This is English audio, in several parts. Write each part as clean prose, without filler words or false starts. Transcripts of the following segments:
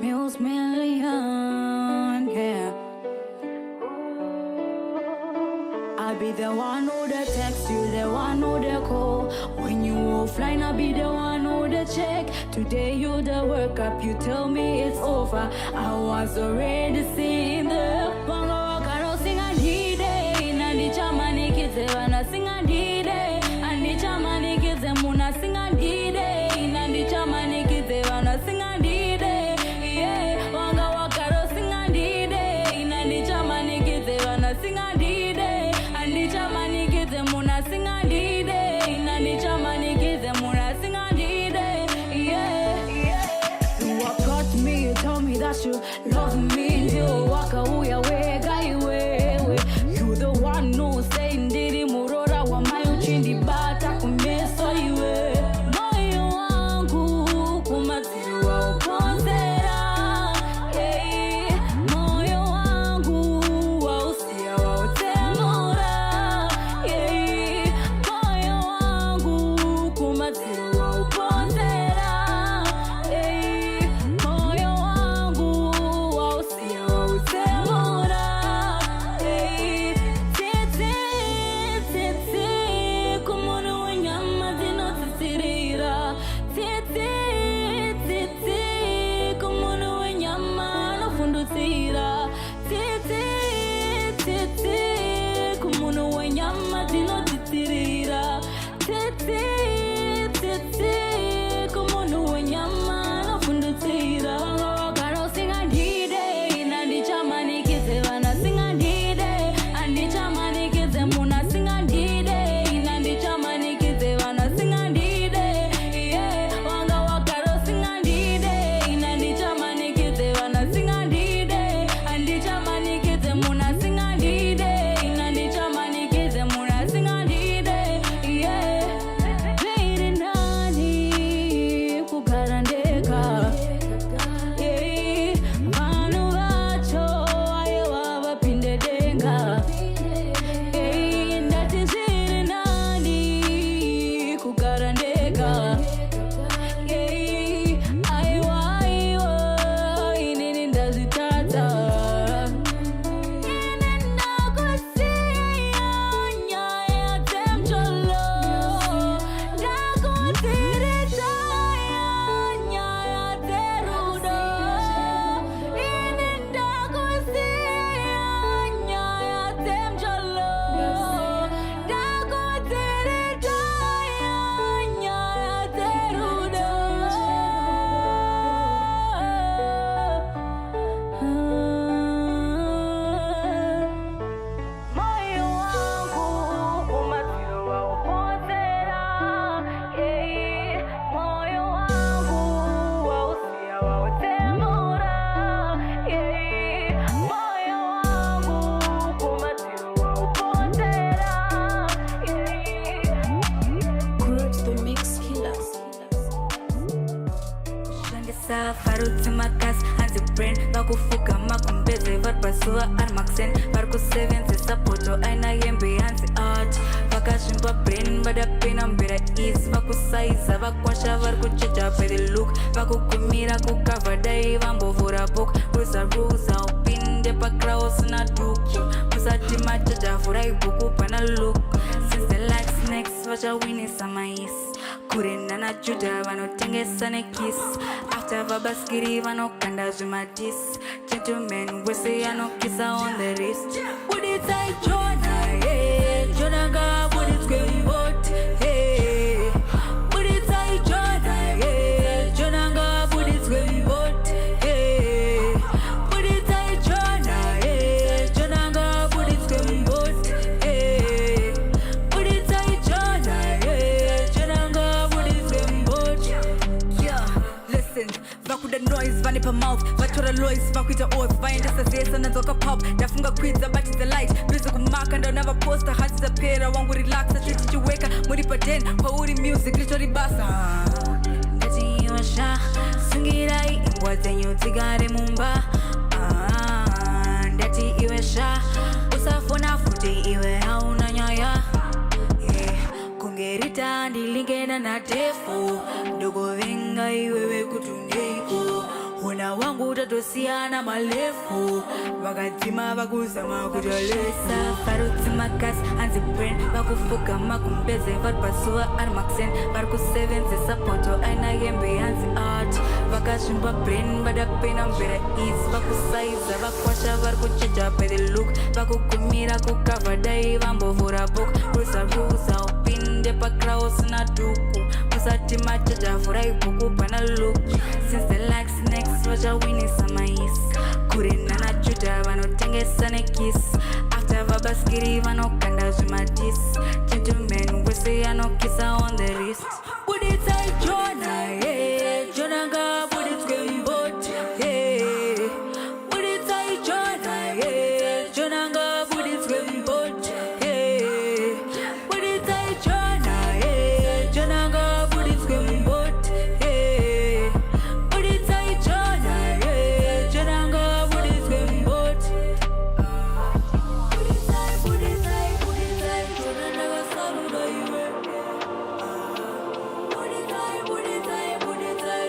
Millz Million, yeah. I'll be the one who the text you, the one who the call. When you offline, I'll be the one who the check. Today you the work up, you tell me it's over. I was already seeing the bongo walk. I don't sing a D-Day. Nandi chamani kids, wanna sing a D-Day. Andi chamani kids, muna sing a D-Day. Nandi chamani kids, wanna sing a D-Day. Yeah, wanga walk, I don't sing a D-Day. Nandi chamani kids, wanna sing a D-Day. Andi chamani kids, muna sing a D-Day. Nandi chamani kids, muna sing a D-Day. Yeah. You got me, you told me that you love me. You walk away, guy, way. You the one who say ndiri murora wa mayo chindi bata kumeso iwe. Moyo wangu kumaziwa uponzera. Yeah. Moyo wangu wausia wautemura. Yeah. Moyo wangu kumaziwa uponzera. Yeah. Moyo wangu wausia wautemura. Yeah. Tete kumono wanyama zinotisirira. Tete kumono wanyama nofundutira. Tete kumono wanyama zinotisirira. Tete kumono wanyama nofundutira. Garo sing a D-Day. Nandi chamani kids, wanna sing a D-Day. Andi chamani kids, muna sing a D-Day. Nandi chamani kids, wanna sing a D-Day. Yeah, wanga wakaro sing a D-Day. Nandi chamani kids, wanna sing a D-Day. Andi chamani kids, muna sing a D-Day. Nandi chamani kids, muna sing a D-Day. Yeah, lady nani kukarandeka. Yeah, manu vacho aye wavapinde denga. Yeah, ndati ziri nani kukarandeka. Yeah, aiwa inini ndazitata. Inenda kusiya nyaya temcholo. Ndakutirita nyaya terudo. Inenda kusiya nyaya temcholo. Ndakutirita nyaya terudo. Moyo wangu umaziwa uponzera. Yeah. Moyo wangu wausia wautemura. Yeah. Moyo wangu umaziwa uponzera. Yeah. Grudge the mix killers. Shangisa faruti makas hanzi brain vakufuka makumbeze varipasuva ari maxen varikusevenzesa poto aina yembe hanzi art vakazvimba brain vadapena mbera ease vakusaiza vakwasha vari kuchecha by the look vakugumira kukavha dai vambovhura book ruza upinde pakrau usina duku musati machacha vhurai bhuku pana look since the like snakes vachawinisa maisi kurenda najuda vanotengesa nekis after vabaskiri vanokanda zvimadis gentleman wese anokisa on the wrist buditsai jona jona ngabuditswe mvoti buditsai jona jona ngabuditswe mvoti buditsai jona jona ngabuditswe mvoti buditsai jona jona ngabuditswe mvoti. Yeah, listen, vakuda noise vanipa mouth vatora lois vakuita off vaendesa zesa nadzoka pop ndafunga kwidza batidza light bizi kumaka ndaunava posta hati dzapera wangu relaxa chichichiweka muri paden kwauri music ritori basa ndatiiwasha sungirai ingwa dzenyu dzigare mumba ndati iwesha usafona futi iwe hauna nyaya. Kungerita ndilingena na tefu dogo venga iwewe zatosiyana malefu vakadzima vakuzama kutolesa farutsimakazi anzi brain vakufuga makumbeze vari pasuva ari maxen vari kusevenzesa poto aina yembe yanzi art vakasvimba brain vadapena mvera is vakusaiza vakwasha vari kuchecha by the look vakugumira kukavha dai vambovhura book rusa upinde pakrausina duku musati machecha vhurai bhuku pana look since the like snakes vachawinisa mais kurinana juda vanotengesa nekis after vabaskiri vanokanda zvimadis gentleman wese anokisa on the wrist buditsai jona jona ngabuditswe mboti buditsai jona jona ngabuditswe mboti buditsai jona jona ngabuditswe mboti buditsai jona jona ngabuditswe mboti buditsai jona ndakasaruda iwe buditsai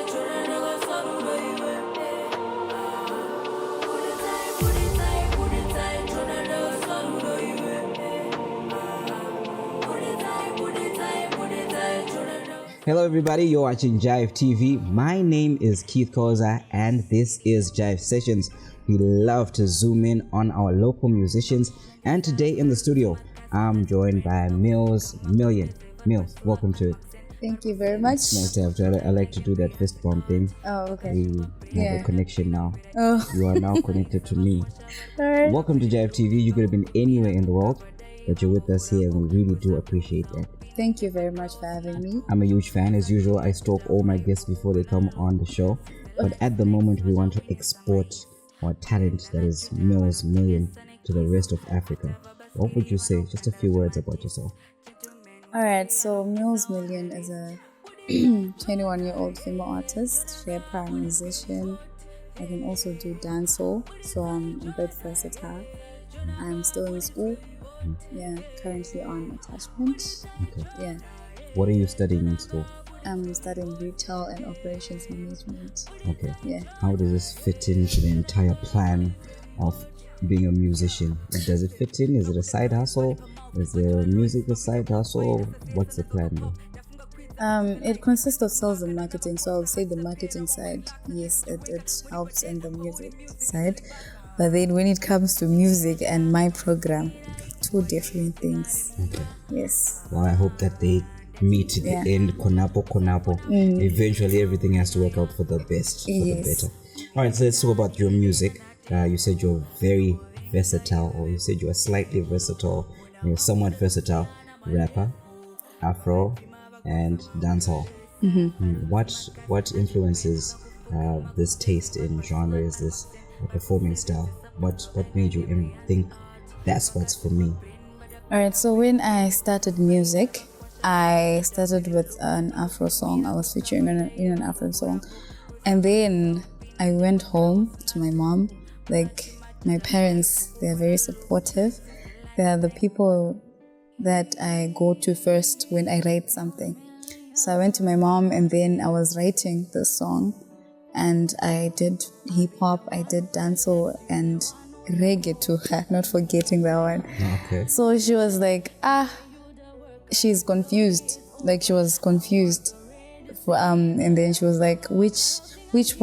jona ndakasaruda iwe buditsai jona ndakasaruda iwe Hello everybody, you're watching Jive TV. My name is Keith Koza and this is Jive Sessions. We love to zoom in on our local musicians, and today in the studio I'm joined by Millz Million. Millz, welcome to it. Thank you very much. Nice to have you. I like to do that fist bump thing. Oh, okay. We have a connection now. Oh. You are now connected to me. Alright. Welcome to Jive TV. You could have been anywhere in the world, but you're with us here and we really do appreciate that. Thank you very much for having me. I'm a huge fan. As usual, I stalk all my guests before they come on the show. But at the moment, we want to export our talent, that is Millz Million, to the rest of Africa. What would you say? Just a few words about yourself. Alright, so Millz Million is a 21-year-old female artist, rapper, and musician. I can also do dancehall, so I'm a bit versatile. I'm still in school. Yeah, currently on attachment. Okay. Yeah. What are you studying in school? I'm studying retail and operations management. Okay. Yeah. How does this fit into the entire plan of being a musician? Does it fit in? Is it a side hustle? Is the music a side hustle? What's the plan there? It consists of sales and marketing. So I would say the marketing side, yes, it helps in the music side. But then when it comes to music and my program, two different things. Okay. Yes. Well, I hope that they meet at the end, konapo. Eventually, everything has to work out for the best, for the better. All right, so let's talk about your music. You said you're very versatile, or you said you're slightly versatile. You're somewhat versatile rapper, Afro, and dancehall. What influences this taste in genre? Is this a performing style? What made you think that's what's for me? Alright, so when I started music, I started with an Afro song. I was featuring in an Afro song. And then I went home to my mom. Like, my parents, they're very supportive. They are the people that I go to first when I write something. So I went to my mom and then I was writing this song. And I did hip-hop, I did dancehall and reggae to her, not forgetting that one. Okay. So she was like, she's confused. Like, she was confused. And then she was like, which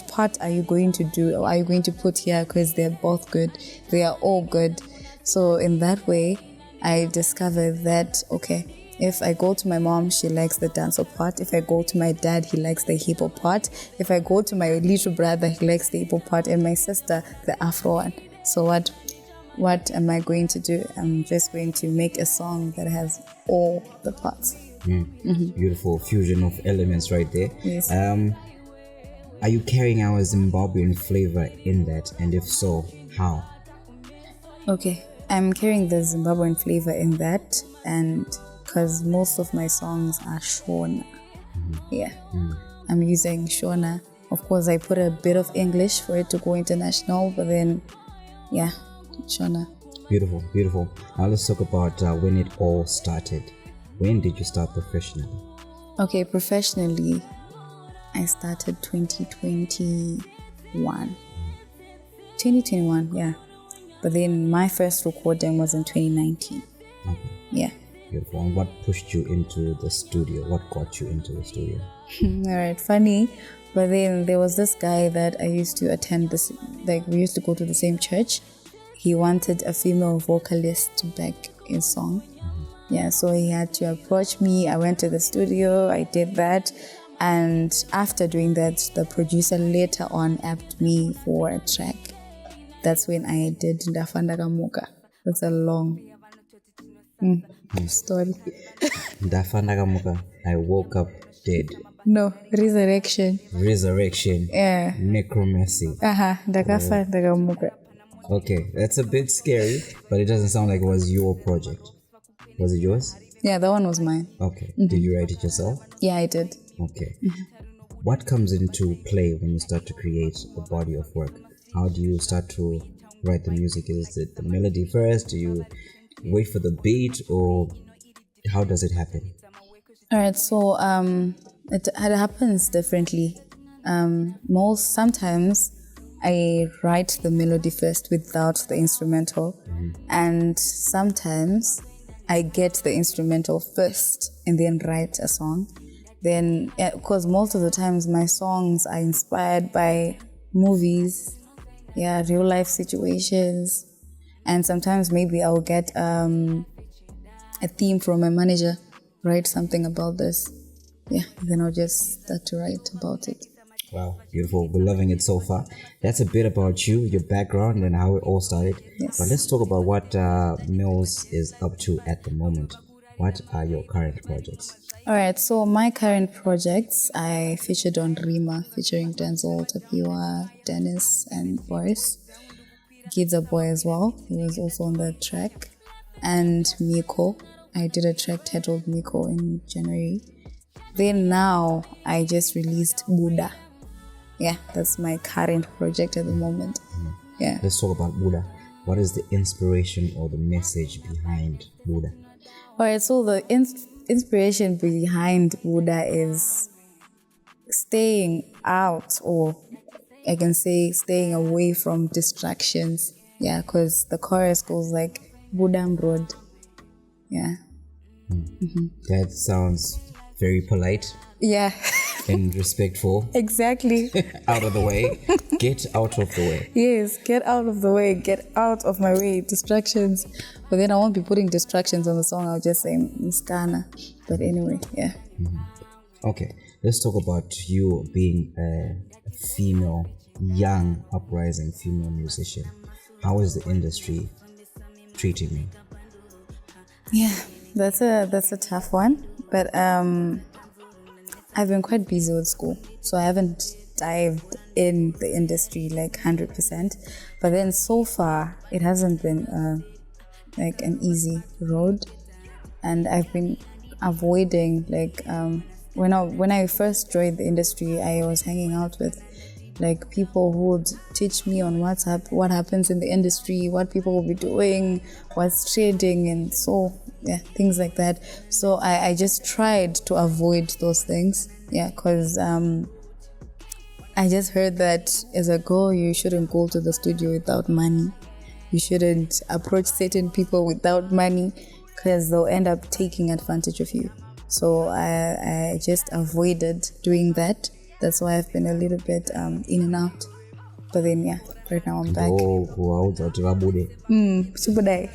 part are you going to do? Or are you going to put here? Because they're both good. They are all good. So in that way, I discovered that, okay, if I go to my mom, she likes the dancehall part. If I go to my dad, he likes the hip-hop part. If I go to my little brother, he likes the hip-hop part. And my sister, the Afro one. So what am I going to do? I'm just going to make a song that has all the parts. Beautiful fusion of elements right there. Yes. Are you carrying our Zimbabwean flavor in that? And if so, how? Okay, I'm carrying the Zimbabwean flavor in that, and because most of my songs are Shona. Yeah. I'm using Shona. Of course, I put a bit of English for it to go international, but then, yeah, Shona. Beautiful, beautiful. Now let's talk about when it all started. When did you start professionally? Okay, professionally, I started 2021. 2021, yeah. But then my first recording was in 2019. Okay. Yeah. Beautiful. And what pushed you into the studio? What got you into the studio? All right, funny. But then there was this guy that I used to attend this, like we used to go to the same church. He wanted a female vocalist to back his song. Yeah, so he had to approach me. I went to the studio, I did that. And after doing that, the producer later on asked me for a track. That's when I did Ndafanda Kamuka. That's a long story. Ndafanda Kamuka, I woke up dead. No, Resurrection. Resurrection. Yeah. Necromancy. Ndakafanda Kamuka. Okay, that's a bit scary, but it doesn't sound like it was your project. Was it yours? Yeah, that one was mine. Okay. Did you write it yourself? Yeah, I did. Okay. What comes into play when you start to create a body of work? How do you start to write the music? Is it the melody first? Do you wait for the beat, or how does it happen? All right, so it happens differently. Sometimes I write the melody first without the instrumental, and sometimes I get the instrumental first and then write a song. Then, because most of the times my songs are inspired by movies, real life situations, and sometimes maybe I'll get a theme from my manager, write something about this. Then I'll just start to write about it. Wow, beautiful. We're loving it so far. That's a bit about you, your background, and how it all started. Yes. But let's talk about what Millz is up to at the moment. What are your current projects? All right, so my current projects, I featured on Rima, featuring Denzel, Tapiwa, Dennis, and Boris. Gives a Boy as well. He was also on the track. And Miko. I did a track titled Miko in January. Then now, I just released Buddha. Yeah, that's my current project at the moment. Yeah. Let's talk about Buddha. What is the inspiration or the message behind Buddha? All right, so the inspiration behind Buddha is staying out, or I can say staying away from distractions. Yeah, because the chorus goes like Buddha Road. Yeah. That sounds very polite. Yeah. And respectful. Exactly. Out of the way. Get out of the way. Yes, get out of the way. Get out of my way. Distractions. But then I won't be putting distractions on the song. I'll just say Miskana. But anyway, yeah. Okay, let's talk about you being a female, young, uprising female musician. How is the industry treating you? Yeah, that's a tough one. But I've been quite busy with school, so I haven't dived in the industry like 100%. But then so far, it hasn't been like an easy road, and I've been avoiding like when I first joined the industry, I was hanging out with like people who would teach me on WhatsApp what happens in the industry, what people will be doing, what's trading, and so things like that. So I just tried to avoid those things, because I just heard that as a girl you shouldn't go to the studio without money. You shouldn't approach certain people without money, because they'll end up taking advantage of you. So I just avoided doing that. That's why I've been a little bit in and out. But then, right now I'm back. Super day.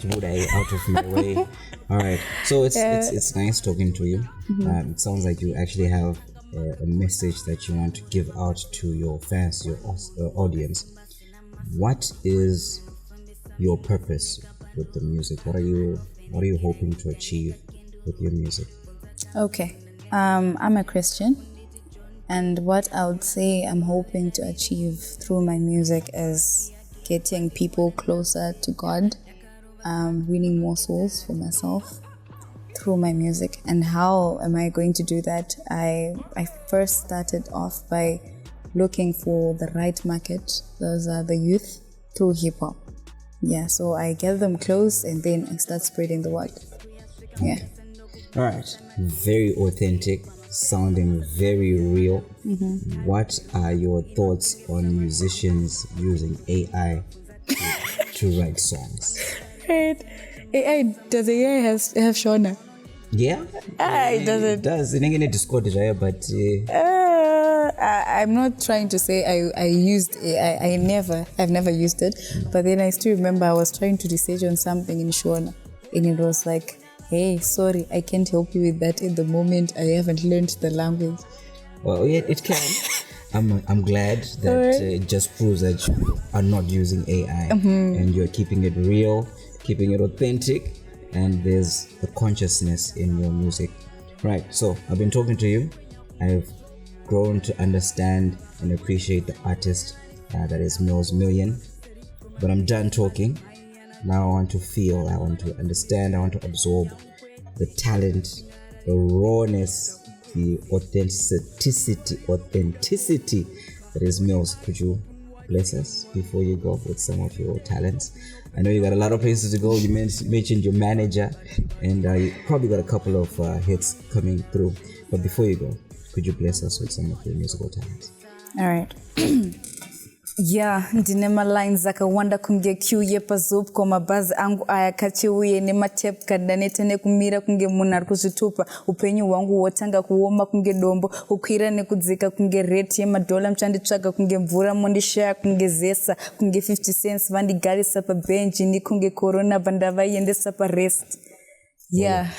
Out of my way. All right. So it's nice talking to you. It sounds like you actually have a message that you want to give out to your fans, your audience. What is your purpose with the music? What are you hoping to achieve with your music? Okay. I'm a Christian. And what I would say I'm hoping to achieve through my music is getting people closer to God, winning more souls for myself through my music. And how am I going to do that? I first started off by looking for the right market. Those are the youth, through hip-hop. So I get them close and then I start spreading the word. All right. Very authentic. sounding very real. What are your thoughts on musicians using AI to write songs? Right. AI, does AI have Shona? Yeah, It doesn't. It does. It ain't Discord, but I'm not trying to say I used AI. I've never used it. But then I still remember I was trying to research on something in Shona, and it was like, hey, sorry, I can't help you with that at the moment. I haven't learned the language. Well, yeah, it can. I'm glad that it just proves that you are not using AI and you're keeping it real, keeping it authentic, and there's the consciousness in your music. Right, so I've been talking to you. I've grown to understand and appreciate the artist that is Millz Million. But I'm done talking. Now I want to feel, I want to understand, I want to absorb the talent, the rawness, the authenticity that is Millz. Could you bless us before you go with some of your talents? I know you got a lot of places to go. You mentioned your manager, and you probably got a couple of hits coming through. But before you go, could you bless us with some of your musical talents? All right. Yeah, ndinema lines akawanda kunge Q yepazup kwa mabazi angu aya kachiuye ni matep kadanete ne kumira kunge munar kuzitupa upenyu wangu wotanga kuoma kunge dombo ukwira ne kudzika kunge rate yemadola mchandi tsvaga kunge mvura mondi share kunge zesa kunge 50 cents vandi gari sapa bench ni kunge corona bandava yende sapa rest. Yeah.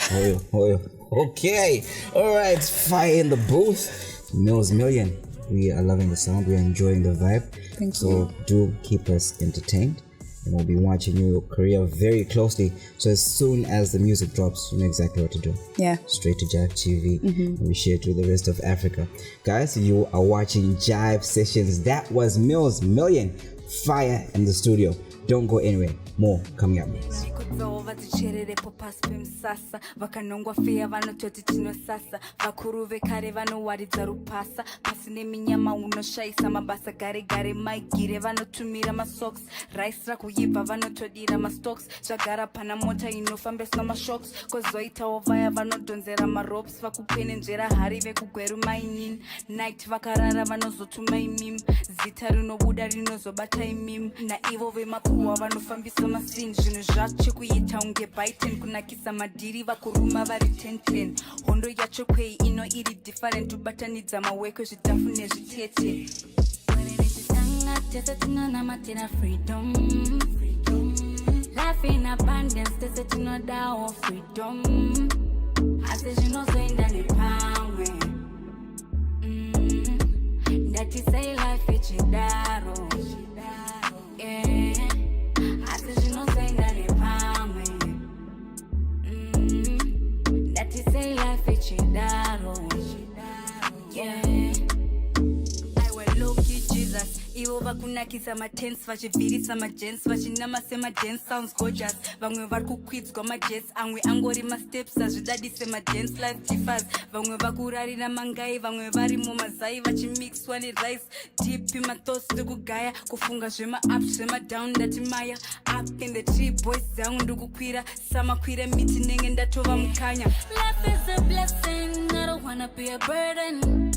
Okay. All right. Fire in the booth. Millz Million. We are loving the sound. We are enjoying the vibe. Thank so you. Do keep us entertained. And we'll be watching your career very closely. So as soon as the music drops, you know exactly what to do. Yeah. Straight to Jive TV. And we share it with the rest of Africa. Guys, you are watching Jive Sessions. That was Millz Million. Fire in the studio. Don't go anywhere. More coming up next. vakanongwa feya vanototi tinosasa vakuru vekare vanowaridza rupasa pasine minyama unoshayisa mabasa gare gare maigire vanotumira masocks rice rakuibva vanotodira mastocks zvagara pana mota inofambiswa mashoks kozoitawo vaya vanodhonzera maropes vakuphenenzvera hari vekugweru mainini night vakarara vanozotuma imimi zita rinobuda rinozobata imimi naivo vemakuhwa vanofambisa masini zvinhu zvachekuita unge Biden kunakisa madhiri vakuruma vari 10-10 hondo yacho kwei ino iri different ubatanidza maweko zvitafu nezvitete Tanga tese tinonamatira freedom Life in abundance tese tinodawo freedom Asi zvinozoenda nepamwe Ndatisei life ichidaro Asi zvinozoenda nepamwe Ndatisei life ichidaro Jesus ivo vakunakisa matens vachibvirisa majens vachinama semadance sounds gorgeous vamwe vari kukwidzwa majets amwe angori masteps azvidadise madance life differs vamwe vakurarira mangai vamwe vari mumazai vachimixwa nerice deep imathoughts ndikugaya kufunga zvema-up zvema-down ndatimaya up in the tree boys dzangu ndikukwira samakwira miti nenge ndatova mukanya Life is a blessing, I don't wanna be a burden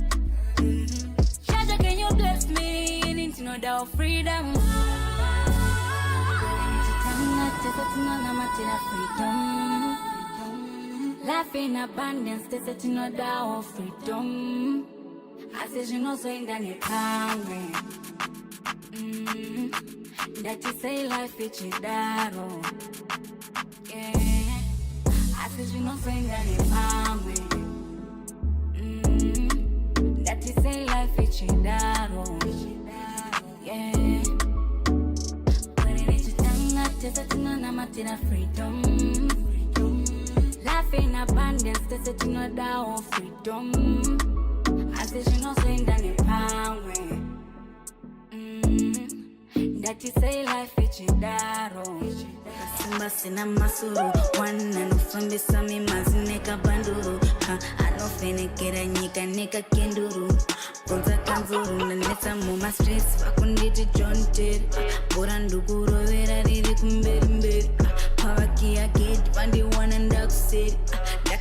Can you bless me into no doubt freedom? Life in abundance, they say no doubt freedom. I say you know so in the time. That you say life is chidaro. Yeah, I say you know so in the time. That you say life is chidaro. Yeah. When it is tanga tesa tinana matina freedom. Life in abundance tesa tinodawo freedom. I say you know so in the power. That you say life is chidaro. Simba sina masuru wana nufundisa mimazi neka banduru anofenekera nyika neka kenduru konza kanzuru nanetsa muma streets vakunditi John Terry bora ndukurovera riri kumberi mberi pavakia gate vandiwana ndakuseri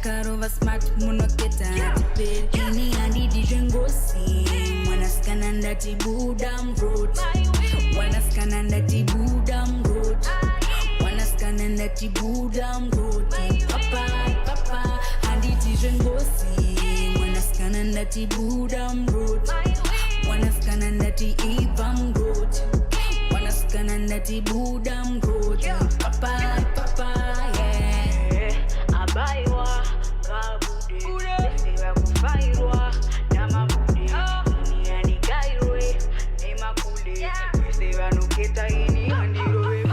Dakarova smart munoketa atiperi. Ini handi dijengosi. Wanaskana ndati budam road. Wanaskana ndati budam road. Wanaskana ndati budam road. Papa, handi dijengosi. Wanaskana ndati budam road. Wanaskana ndati ibam road. Wanaskana ndati budam road. Papa, yeah. Abaiwa, kabude. Bese kufairwa, namabude. Ini yani gairwe, nemakude. Bese vanoketa ini handirowe.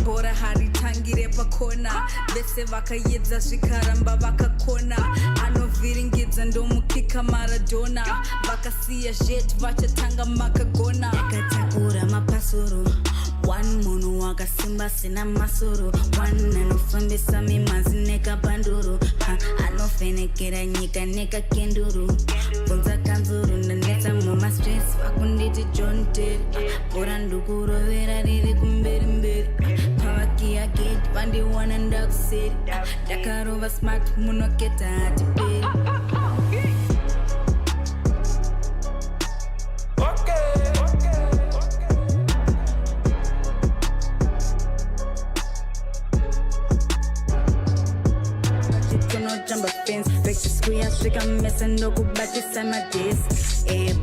Bora hari tangire pakona. Bese vakayedza zvikaramba vakakona. Anovhiringidza ndomukika Maradona. Vakasiya jet vachatanga makagona. Yakatakura mapasoro. One munhu wakasimba sina masoro. One anofambisa mimanzi nekabhanduru. Anofenekera nyika nekakenduru. Bvunza kanzuru ndanetsa mumastress. Vakunditi John Terry. Bora ndukurovera riri kumberi mberi. Pavakia gate vandiwana ndakuseri. Dakarova smart munoketa atiperi. Jump fence, break the square, shake a mess and no go back to my days.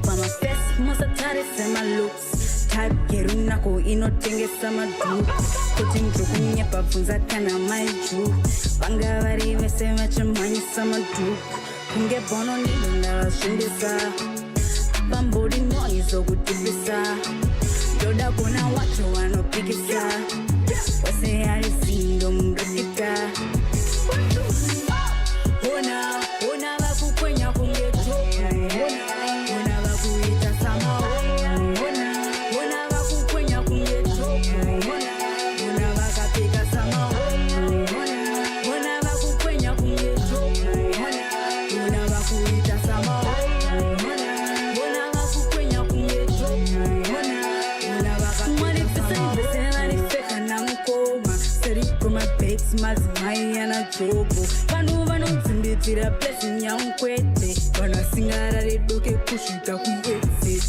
By my face, most of the my looks. Type Kerunako, inotinge sama do. Putting drooping up of Zakana, my drew. Bangavari, we say much money sama do. Kunge bono ni na shindisa. Bambodi noise so good to be sa. Yoda kuna wacho wano pikisa. Wase hari singom gatika. Ona vakukwenya kungeto. Ona vakuita sama. Ona vakukwenya kungeto. Ona vakapika sama. Ona vakukwenya kungeto. Ona vakuita sama. Ona vakukwenya kungeto. Ona vakapika sama. Seri kuma bakes mazimai anajobo. Vanhu vanodzimbitira blessing yankwete. Vanasingara redoke kusvika kuedze.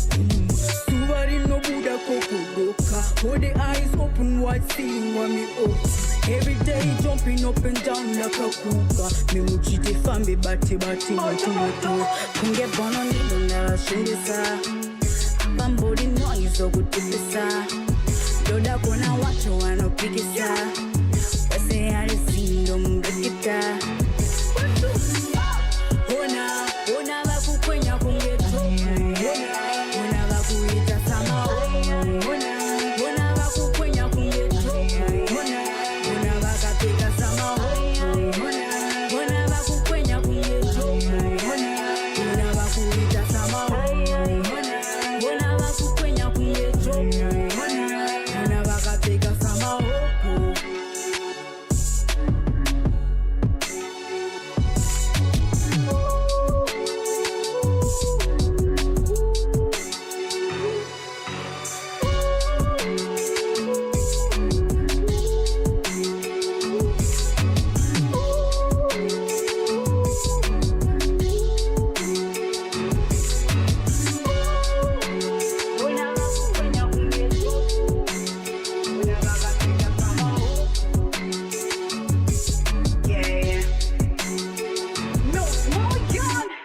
Zuva rinobuda kokudoka. Hold the eyes open wide, seeing what me oti. Every day jumping up and down like a kuka. Mimuchite fambe bate moto. Kunge bono nido narashindisa. Bambodi noise okutipisa. Yoda kona wacho wanopikisa. Wase hari sindo mungakita. Ona